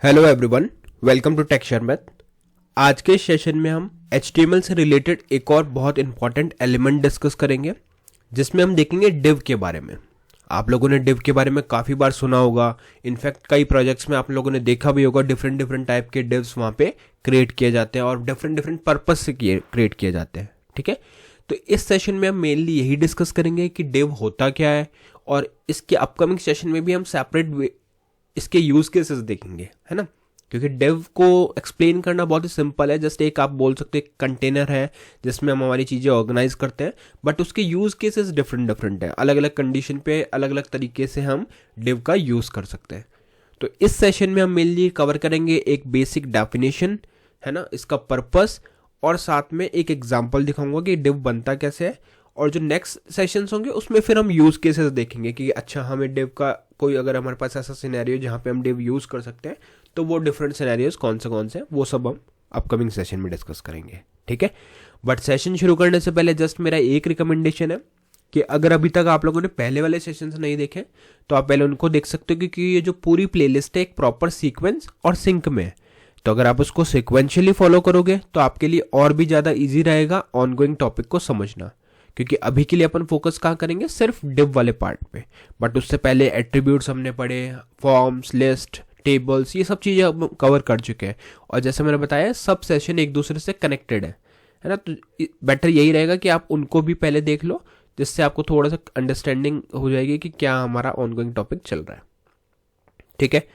Hello everyone, welcome to tech शर्मत। आज के सेशन में हम HTML से रिलेटेड एक और बहुत इंपॉर्टेंट एलिमेंट डिस्कस करेंगे, जिसमें हम देखेंगे डिव के बारे में। आप लोगों ने डिव के बारे में काफ़ी बार सुना होगा। इनफैक्ट कई प्रोजेक्ट्स में आप लोगों ने देखा भी होगा, डिफरेंट डिफरेंट टाइप के डिव्स वहाँ पे क्रिएट किए जाते हैं और डिफरेंट डिफरेंट पर्पज से क्रिएट किए जाते हैं। ठीक है, तो इस सेशन में हम मेनली यही डिस्कस करेंगे कि डिव होता क्या है, और इसके अपकमिंग सेशन में भी हम सेपरेट इसके यूज केसेस देखेंगे, है ना। क्योंकि डिव को एक्सप्लेन करना बहुत ही सिंपल है। जस्ट एक आप बोल सकते हैं कंटेनर है जिसमें हम हमारी चीज़ें ऑर्गेनाइज करते हैं, बट उसके यूज केसेस डिफरेंट डिफरेंट है। अलग अलग कंडीशन पे अलग अलग तरीके से हम डिव का यूज कर सकते हैं। तो इस सेशन में हम मेनली कवर करेंगे एक बेसिक डेफिनेशन, है ना, इसका पर्पस, और साथ में एक एग्जाम्पल दिखाऊंगा कि डिव बनता कैसे है। और जो नेक्स्ट सेशंस होंगे उसमें फिर हम यूज केसेस देखेंगे कि अच्छा हमें डिव का कोई, अगर हमारे पास ऐसा सिनेरियो जहाँ पे हम डिव यूज कर सकते हैं, तो वो डिफरेंट सिनेरियोज कौन से वो सब हम अपकमिंग सेशन में डिस्कस करेंगे। ठीक है, बट सेशन शुरू करने से पहले जस्ट मेरा एक रिकमेंडेशन है कि अगर अभी तक आप लोगों ने पहले वाले सेशंस नहीं देखे तो आप पहले उनको देख सकते हो, क्योंकि ये जो पूरी प्लेलिस्ट है एक प्रॉपर सीक्वेंस और सिंक में है। तो अगर आप उसको सिक्वेंशियली फॉलो करोगे तो आपके लिए और भी ज़्यादा ईजी रहेगा ऑनगोइंग टॉपिक को समझना। क्योंकि अभी के लिए अपन फोकस कहाँ करेंगे, सिर्फ डिव वाले पार्ट पे। बट उससे पहले एट्रीब्यूट्स हमने पढ़े, फॉर्म्स, लिस्ट, टेबल्स, ये सब चीज़ें हम कवर कर चुके हैं। और जैसे मैंने बताया, सब सेशन एक दूसरे से कनेक्टेड है ना। तो बेटर यही रहेगा कि आप उनको भी पहले देख लो, जिससे आपको थोड़ा सा अंडरस्टैंडिंग हो जाएगी कि क्या हमारा ऑनगोइंग टॉपिक चल रहा है। ठीक है,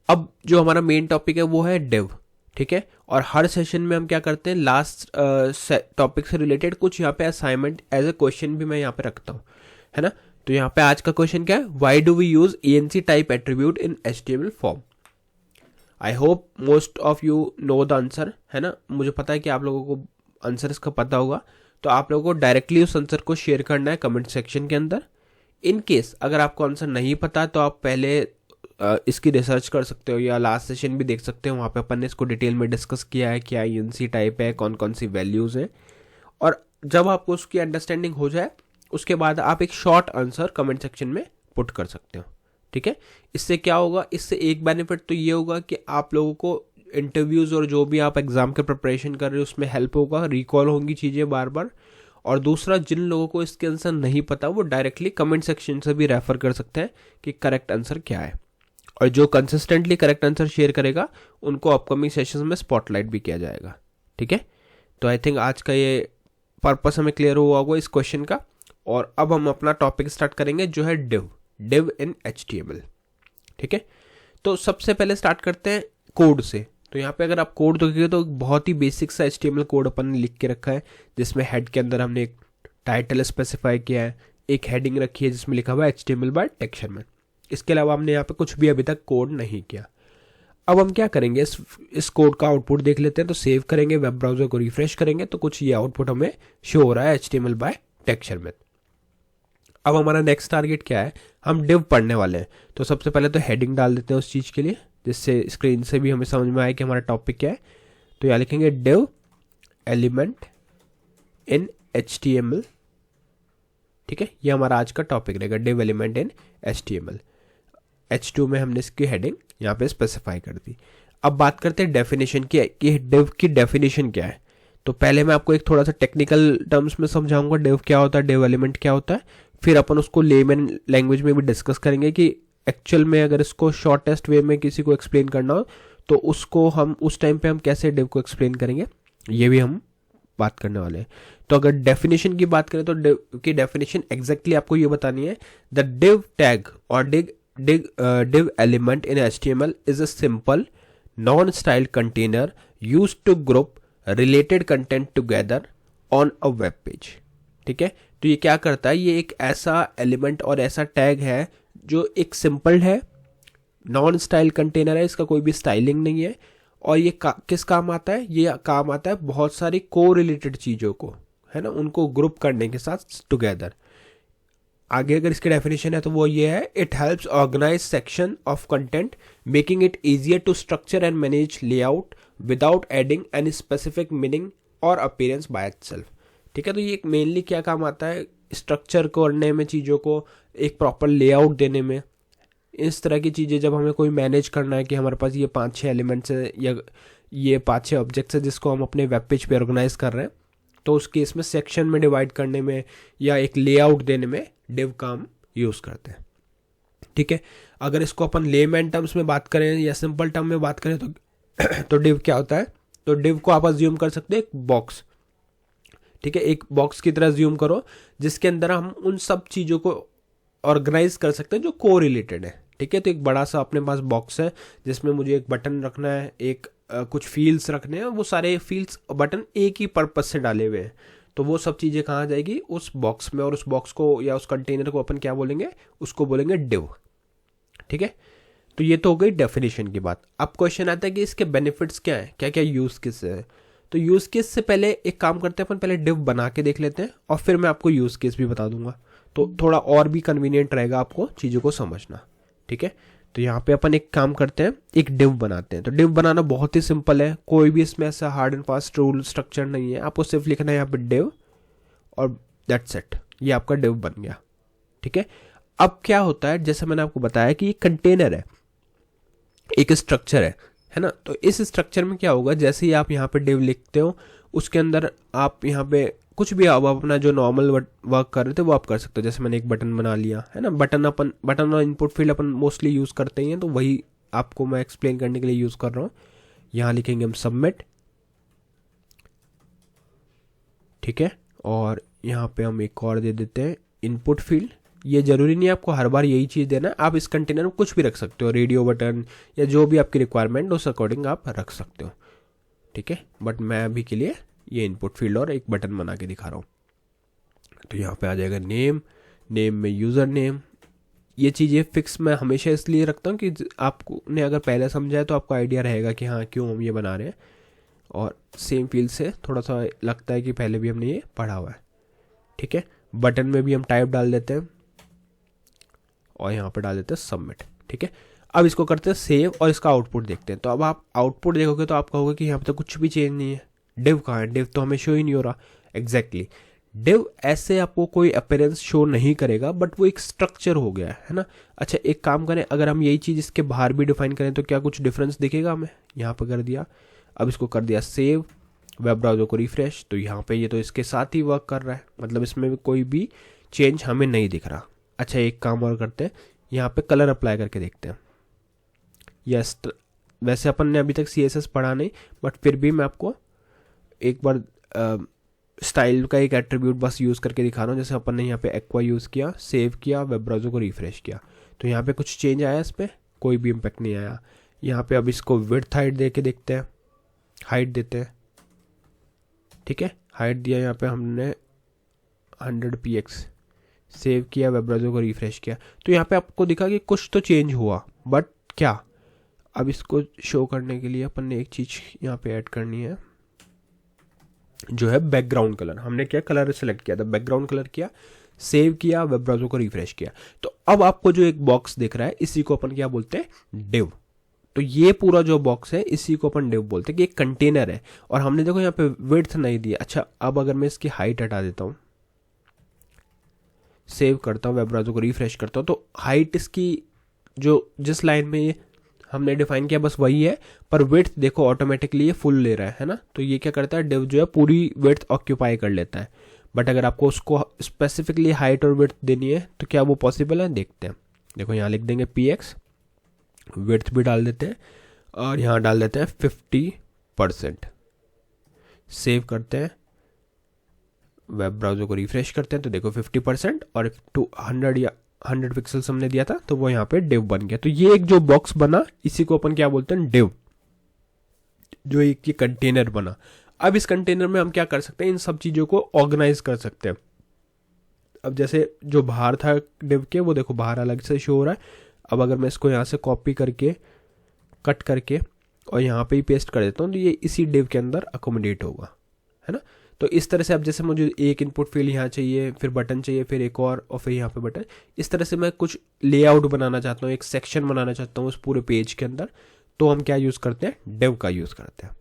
अब जो हमारा मेन टॉपिक है वो है डिव। ठीक है, और हर सेशन में हम क्या करते हैं, लास्ट टॉपिक से रिलेटेड कुछ यहाँ पे असाइनमेंट एज ए क्वेश्चन भी मैं यहाँ पे रखता हूँ, है ना। तो यहाँ पे आज का क्वेश्चन क्या है, why do we use ENC type attribute in HTML form. I hope most of you know the answer, है ना। मुझे पता है कि आप लोगों को आंसर इसका पता होगा, तो आप लोगों को डायरेक्टली उस आंसर को शेयर करना है कमेंट सेक्शन के अंदर। इन केस अगर आपको आंसर नहीं पता तो आप पहले इसकी रिसर्च कर सकते हो, या लास्ट सेशन भी देख सकते हो, वहाँ पे अपन ने इसको डिटेल में डिस्कस किया है, क्या ENC टाइप है, कौन कौन सी वैल्यूज़ हैं। और जब आपको उसकी अंडरस्टैंडिंग हो जाए उसके बाद आप एक शॉर्ट आंसर कमेंट सेक्शन में पुट कर सकते हो। ठीक है, इससे क्या होगा, इससे एक बेनिफिट तो ये होगा कि आप लोगों को इंटरव्यूज़ और जो भी आप एग्ज़ाम के प्रिपरेशन कर रहे हो उसमें हेल्प होगा, रिकॉल होंगी चीज़ें बार बार। और दूसरा, जिन लोगों को इसके आंसर नहीं पता वो डायरेक्टली कमेंट सेक्शन से भी रेफर कर सकते हैं कि करेक्ट आंसर क्या है। और जो कंसिस्टेंटली करेक्ट आंसर शेयर करेगा उनको अपकमिंग सेशंस में स्पॉटलाइट भी किया जाएगा। ठीक है, तो आई थिंक आज का ये पर्पस हमें क्लियर हुआ होगा इस क्वेश्चन का। और अब हम अपना टॉपिक स्टार्ट करेंगे जो है डिव इन HTML। ठीक है, तो सबसे पहले स्टार्ट करते हैं कोड से। तो यहाँ पे अगर आप कोड देखोगे तो बहुत ही बेसिक सा HTML कोड अपन ने लिख के रखा है, जिसमें हेड के अंदर हमने एक टाइटल स्पेसिफाई किया है, एक हेडिंग रखी है जिसमें लिखा हुआ है HTML बाय टेक शर्मत। इसके अलावा हमने यहाँ पे कुछ भी अभी तक कोड नहीं किया। अब हम क्या करेंगे, इस कोड का आउटपुट देख लेते हैं। तो सेव करेंगे, वेब ब्राउजर को रिफ्रेश करेंगे तो कुछ ये आउटपुट हमें शो हो रहा है, HTML बाय टेक शर्मत। अब हमारा नेक्स्ट टारगेट क्या है, हम डिव पढ़ने वाले हैं। तो सबसे पहले तो हेडिंग डाल देते हैं उस चीज़ के लिए, जिससे स्क्रीन से भी हमें समझ में आए कि हमारा टॉपिक क्या है। तो यहाँ लिखेंगे डिव एलिमेंट इन HTML। ठीक है, ये हमारा आज का टॉपिक रहेगा, div element in HTML। H2 में हमने इसकी हेडिंग यहाँ पे स्पेसिफाई कर दी। अब बात करते हैं डेफिनेशन की कि डिव की डेफिनेशन क्या है। तो पहले मैं आपको एक थोड़ा सा टेक्निकल टर्म्स में समझाऊंगा डिव क्या होता है, डिव एलिमेंट क्या होता है। फिर अपन उसको लेमैन लैंग्वेज में भी डिस्कस करेंगे कि एक्चुअल में अगर इसको शॉर्टेस्ट वे में किसी को एक्सप्लेन करना हो तो उसको हम उस टाइम पे हम कैसे डिव को एक्सप्लेन करेंगे, ये भी हम बात करने वाले हैं। तो अगर डेफिनेशन की बात करें तो डिव की डेफिनेशन एग्जैक्टली आपको ये बतानी है, द डिव टैग और div element in HTML is a simple non-styled container used to group related content together on a web page। ठीक है, तो ये क्या करता है, ये एक ऐसा एलिमेंट और ऐसा टैग है जो एक सिंपल है, नॉन स्टाइल कंटेनर है, इसका कोई भी स्टाइलिंग नहीं है। और ये किस काम आता है, ये काम आता है बहुत सारी को रिलेटेड चीज़ों को, है ना, उनको ग्रुप करने के साथ टुगेदर। आगे अगर इसकी डेफिनेशन है तो वो ये है, it helps organise section of content making it easier to structure and manage layout without adding any specific meaning और अपीयरेंस बाय इटसेल्फ। ठीक है, तो ये मेनली क्या काम आता है, स्ट्रक्चर करने में, चीज़ों को एक प्रॉपर लेआउट देने में, इस तरह की चीज़ें जब हमें कोई मैनेज करना है कि हमारे पास ये 5-6 एलिमेंट्स है या ये 5-6 ऑब्जेक्ट्स है जिसको हम अपने वेब पेज पे ऑर्गेनाइज कर रहे हैं, तो उस केस में सेक्शन में डिवाइड करने में या एक लेआउट देने में डिव का हम यूज़ करते हैं। ठीक है, अगर इसको अपन लेमैन टर्म्स में बात करें या सिंपल टर्म में बात करें तो डिव क्या होता है? तो डिव को आप अज्यूम कर सकते हैं एक बॉक्स। ठीक है, एक बॉक्स की तरह अज्यूम करो जिसके अंदर हम उन सब चीज़ों को ऑर्गेनाइज कर सकते हैं जो को रिलेटेड है। ठीक है, तो एक बड़ा सा अपने पास बॉक्स है जिसमें मुझे एक बटन रखना है, एक कुछ फील्ड्स रखने हैं, वो सारे फील्ड्स बटन एक ही पर्पज से डाले हुए हैं। तो वो सब चीज़ें कहाँ जाएगी? उस बॉक्स में, और उस बॉक्स को या उस कंटेनर को अपन क्या बोलेंगे? उसको बोलेंगे डिव। ठीक है, तो ये तो हो गई डेफिनेशन की बात। अब क्वेश्चन आता है कि इसके बेनिफिट्स क्या हैं, क्या क्या यूज़ केस है। तो यूज़ केस से पहले एक काम करते हैं, अपन पहले डिव बना के देख लेते हैं और फिर मैं आपको यूज़ केस भी बता दूंगा, तो थोड़ा और भी कन्वीनियंट रहेगा आपको चीज़ों को समझना। ठीक है, तो यहाँ पे अपन एक काम करते हैं, एक डिव बनाते हैं। तो डिव बनाना बहुत ही सिंपल है, कोई भी इसमें ऐसा hard and fast rule structure नहीं है। आपको सिर्फ लिखना है यहाँ पे डिव और दैट्स इट, ये आपका डिव बन गया। ठीक है, अब क्या होता है, जैसे मैंने आपको बताया कि ये कंटेनर है, एक स्ट्रक्चर है ना। तो इस स्ट्रक्चर में क्या होगा, जैसे ही आप यहाँ पे डिव लिखते हो उसके अंदर आप यहाँ पे कुछ भी आप अपना जो नॉर्मल वर्क कर रहे थे वो आप कर सकते हो। जैसे मैंने एक बटन बना लिया है ना, बटन और इनपुट फील्ड अपन मोस्टली यूज़ करते ही हैं, तो वही आपको मैं एक्सप्लेन करने के लिए यूज़ कर रहा हूँ। यहाँ लिखेंगे हम सबमिट। ठीक है, और यहाँ पे हम एक और दे देते हैं इनपुट फील्ड। ये जरूरी नहीं है आपको हर बार यही चीज़ देना, आप इस कंटेनर में कुछ भी रख सकते हो, रेडियो बटन या जो भी आपकी रिक्वायरमेंट उस अकॉर्डिंग आप रख सकते हो। ठीक है, बट मैं अभी के लिए ये इनपुट फील्ड और एक बटन बना के दिखा रहा हूँ। तो यहाँ पे आ जाएगा नेम, नेम में यूज़र नेम। ये चीज़ें फिक्स मैं हमेशा इसलिए रखता हूँ कि आपको ने अगर पहले समझा है तो आपको आइडिया रहेगा कि हाँ क्यों हम ये बना रहे हैं, और सेम फील्ड से थोड़ा सा लगता है कि पहले भी हमने ये पढ़ा हुआ है। ठीक है, बटन में भी हम टाइप डाल देते हैं और यहाँ पर डाल देते हैं सबमिट। ठीक है, अब इसको करते हैं सेव और इसका आउटपुट देखते हैं। तो अब आप आउटपुट देखोगे तो आप कहोगे कि यहाँ पे तो कुछ भी चेंज नहीं है, डिव कहाँ है, डिव तो हमें शो ही नहीं हो रहा। एग्जैक्टली, डिव ऐसे आपको कोई अपीयरेंस शो नहीं करेगा, बट वो एक स्ट्रक्चर हो गया है ना। अच्छा, एक काम करें, अगर हम यही चीज़ इसके बाहर भी डिफाइन करें तो क्या कुछ डिफरेंस दिखेगा हमें? यहाँ पर कर दिया, अब इसको कर दिया सेव, वेब ब्राउज़र को रिफ्रेश, तो यहाँ पे ये तो इसके साथ ही वर्क कर रहा है, मतलब इसमें कोई भी चेंज हमें नहीं दिख रहा। अच्छा, एक काम और करते हैं, यहाँ पे कलर अप्लाई करके देखते हैं। यस, वैसे अपन ने अभी तक CSS पढ़ा नहीं, बट फिर भी मैं आपको एक बार स्टाइल का एक एट्रीब्यूट बस यूज़ करके दिखा रहा हूँ। जैसे अपन ने यहाँ पे एक्वा यूज़ किया, सेव किया, वेब ब्राउज़र को रिफ्रेश किया, तो यहाँ पे कुछ चेंज आया, इस पर कोई भी इम्पैक्ट नहीं आया। यहाँ पे अब इसको विड्थ हाइट दे के देखते हैं, हाइट देते हैं। ठीक है, हाइट दिया यहाँ पे हमने 100px, सेव किया, वेब ब्राउज़र को रिफ्रेश किया, तो यहाँ पे आपको दिखा कि कुछ तो चेंज हुआ, बट क्या? अब इसको शो करने के लिए अपन ने एक चीज़ यहाँ पे ऐड करनी है, जो है बैकग्राउंड कलर। हमने क्या कलर सेलेक्ट किया था, बैकग्राउंड कलर किया, सेव किया, वेब ब्राउज़र को रिफ्रेश किया, तो अब आपको जो एक बॉक्स दिख रहा है इसी को अपन क्या बोलते हैं? डिव। तो ये पूरा जो बॉक्स है इसी को अपन डिव बोलते हैं कि एक कंटेनर है। और हमने देखो यहाँ पे विड्थ नहीं दिया। अच्छा, अब अगर मैं इसकी हाइट हटा देता हूँ, सेव करता हूँ, वेब ब्राउज़र को रिफ्रेश करता हूँ, तो हाइट इसकी जो जिस लाइन में ये हमने डिफाइन किया बस वही है, पर विड्थ देखो ऑटोमेटिकली ये फुल ले रहा है ना। तो ये क्या करता है, डिव जो है पूरी विड्थ ऑक्यूपाई कर लेता है। बट अगर आपको उसको स्पेसिफिकली हाइट और विड्थ देनी है तो क्या वो पॉसिबल है? देखते हैं। देखो यहाँ लिख देंगे px, विड्थ भी डाल देते हैं और यहाँ डाल देते हैं 50%, सेव करते हैं, वेब ब्राउज़र को रिफ्रेश करते हैं, तो देखो 50% और 200 या 100 पिक्सल्स हमने दिया था, तो वो यहाँ पे डिव बन गया। तो ये एक जो बॉक्स बना इसी को अपन क्या बोलते हैं? डिव, जो एक ये कंटेनर बना। अब इस कंटेनर में हम क्या कर सकते हैं? इन सब चीज़ों को ऑर्गेनाइज कर सकते हैं। अब जैसे जो बाहर था डिव के, वो देखो बाहर अलग से शो हो रहा है। अब अगर मैं इसको यहाँ से कॉपी करके कट करके और यहाँ पे ही पेस्ट कर देता हूँ, तो ये इसी डिव के अंदर अकोमोडेट होगा, है ना। तो इस तरह से अब जैसे मुझे एक इनपुट फील्ड यहाँ चाहिए, फिर बटन चाहिए, फिर एक और फिर यहाँ पे बटन, इस तरह से मैं कुछ लेआउट बनाना चाहता हूँ, एक सेक्शन बनाना चाहता हूँ उस पूरे पेज के अंदर, तो हम क्या यूज़ करते हैं? डिव का यूज़ करते हैं।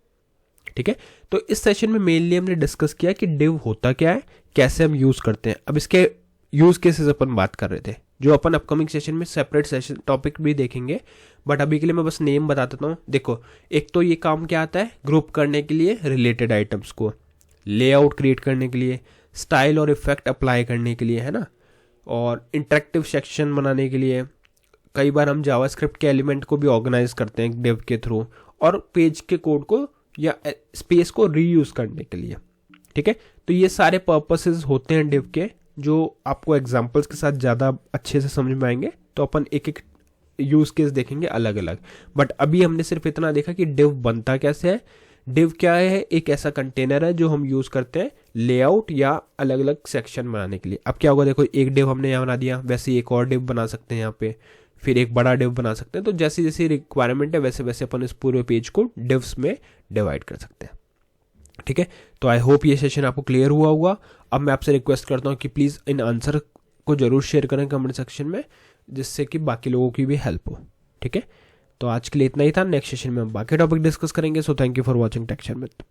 ठीक है, तो इस सेशन में मेनली हमने डिस्कस किया कि डिव होता क्या है, कैसे हम यूज़ करते हैं। अब इसके यूज़ केसेस अपन बात कर रहे थे, जो अपन अपकमिंग सेशन में सेपरेट सेशन टॉपिक भी देखेंगे, बट अभी के लिए मैं बस नेम बता देता हूँ। देखो, एक तो ये काम क्या आता है, ग्रुप करने के लिए रिलेटेड आइटम्स को, लेआउट क्रिएट करने के लिए, स्टाइल और इफेक्ट अप्लाई करने के लिए, है ना, और इंटरेक्टिव सेक्शन बनाने के लिए। कई बार हम जावास्क्रिप्ट के एलिमेंट को भी ऑर्गेनाइज करते हैं डिव के थ्रू, और पेज के कोड को या स्पेस को रीयूज करने के लिए। ठीक है, तो ये सारे पर्पसेस होते हैं डिव के, जो आपको एग्जांपल्स के साथ ज़्यादा अच्छे से समझ में आएंगे। तो अपन एक एक यूज केस देखेंगे अलग अलग, बट अभी हमने सिर्फ इतना देखा कि डिव बनता कैसे है। डिव क्या है, एक ऐसा कंटेनर है जो हम यूज करते हैं लेआउट या अलग अलग सेक्शन बनाने के लिए। अब क्या होगा, देखो एक डिव हमने यहाँ बना दिया, वैसे एक और डिव बना सकते हैं यहाँ पे, फिर एक बड़ा डिव बना सकते हैं। तो जैसी जैसी रिक्वायरमेंट है वैसे वैसे अपन इस पूरे पेज को डिव्स में डिवाइड कर सकते हैं। ठीक है, तो आई होप ये सेशन आपको क्लियर हुआ होगा। अब मैं आपसे रिक्वेस्ट करता हूँ कि प्लीज़ इन आंसर को जरूर शेयर करें कमेंट सेक्शन में, जिससे कि बाकी लोगों की भी हेल्प हो। ठीक है, तो आज के लिए इतना ही था। नेक्स्ट सेशन में हम बाकी टॉपिक डिस्कस करेंगे। So thank you for watching tech share with.